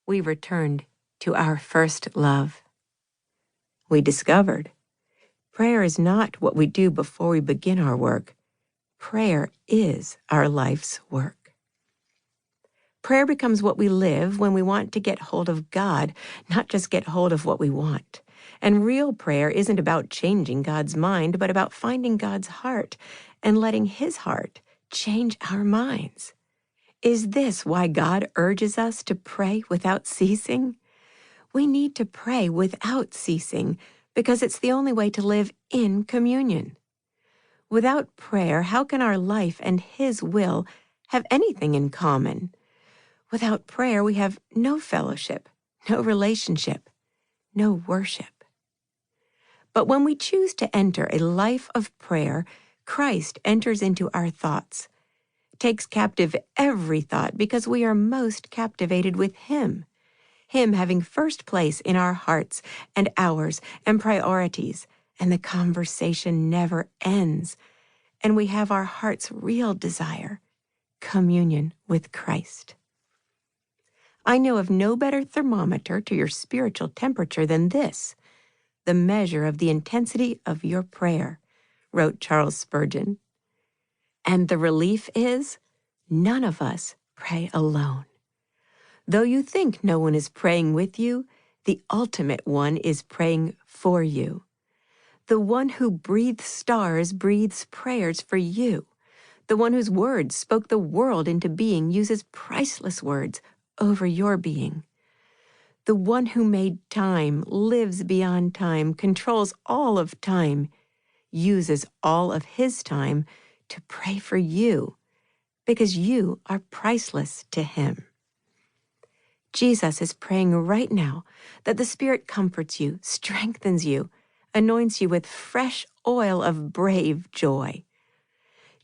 we returned to our first love. We discovered prayer is not what we do before we begin our work. Prayer is our life's work. Prayer becomes what we live when we want to get hold of God, not just get hold of what we want. And real prayer isn't about changing God's mind, but about finding God's heart and letting His heart change our minds. Is this why God urges us to pray without ceasing? We need to pray without ceasing because it's the only way to live in communion. Without prayer, how can our life and His will have anything in common? Without prayer, we have no fellowship, no relationship, no worship. But when we choose to enter a life of prayer, Christ enters into our thoughts, takes captive every thought because we are most captivated with Him having first place in our hearts and hours and priorities, and the conversation never ends, and we have our heart's real desire, communion with Christ. I know of no better thermometer to your spiritual temperature than this, the measure of the intensity of your prayer, wrote Charles Spurgeon. And the relief is, none of us pray alone. Though you think no one is praying with you, the ultimate one is praying for you. The one who breathes stars breathes prayers for you. The one whose words spoke the world into being uses priceless words over your being. The one who made time, lives beyond time, controls all of time, uses all of His time to pray for you, because you are priceless to Him. Jesus is praying right now that the Spirit comforts you, strengthens you, anoints you with fresh oil of brave joy.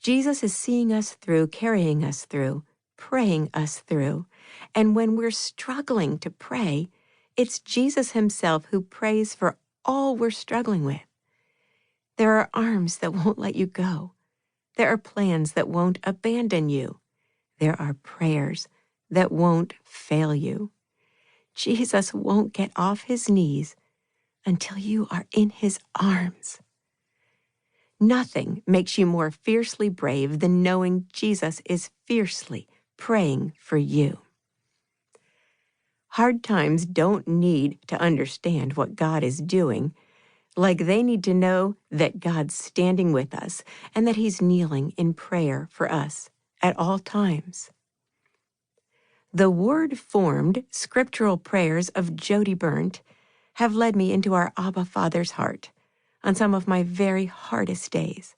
Jesus is seeing us through, carrying us through, praying us through. And when we're struggling to pray, it's Jesus Himself who prays for all we're struggling with. There are arms that won't let you go. There are plans that won't abandon you. There are prayers that won't fail you. Jesus won't get off His knees until you are in His arms. Nothing makes you more fiercely brave than knowing Jesus is fiercely praying for you. Hard times don't need to understand what God is doing, like they need to know that God's standing with us and that He's kneeling in prayer for us at all times. The word-formed scriptural prayers of Jodie Berndt have led me into our Abba Father's heart on some of my very hardest days.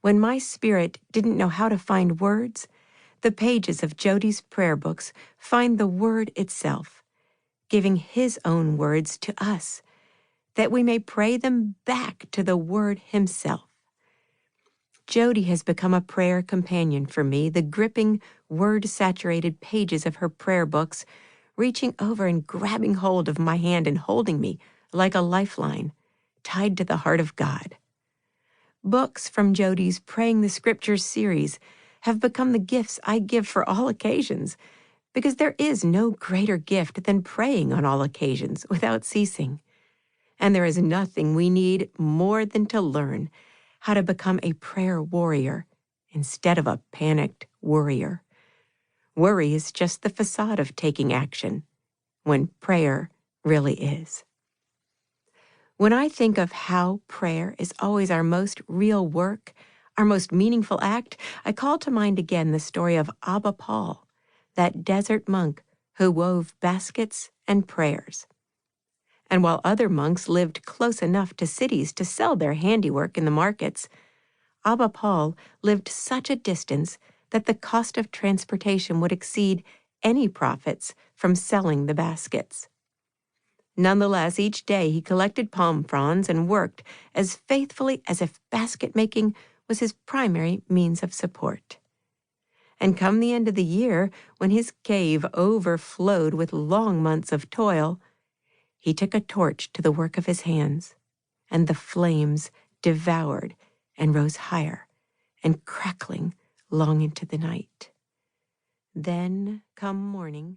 When my spirit didn't know how to find words, the pages of Jodie's prayer books find the word itself, giving His own words to us, that we may pray them back to the Word Himself. Jodie has become a prayer companion for me, the gripping, word-saturated pages of her prayer books, reaching over and grabbing hold of my hand and holding me like a lifeline, tied to the heart of God. Books from Jodie's Praying the Scriptures series have become the gifts I give for all occasions, because there is no greater gift than praying on all occasions without ceasing. And there is nothing we need more than to learn how to become a prayer warrior instead of a panicked worrier. Worry is just the facade of taking action, when prayer really is. When I think of how prayer is always our most real work, our most meaningful act, I call to mind again the story of Abba Paul, that desert monk who wove baskets and prayers. And while other monks lived close enough to cities to sell their handiwork in the markets, Abba Paul lived such a distance that the cost of transportation would exceed any profits from selling the baskets. Nonetheless, each day he collected palm fronds and worked as faithfully as if basket-making was his primary means of support. And come the end of the year, when his cave overflowed with long months of toil, he took a torch to the work of his hands, and the flames devoured and rose higher and crackling long into the night. Then, come morning,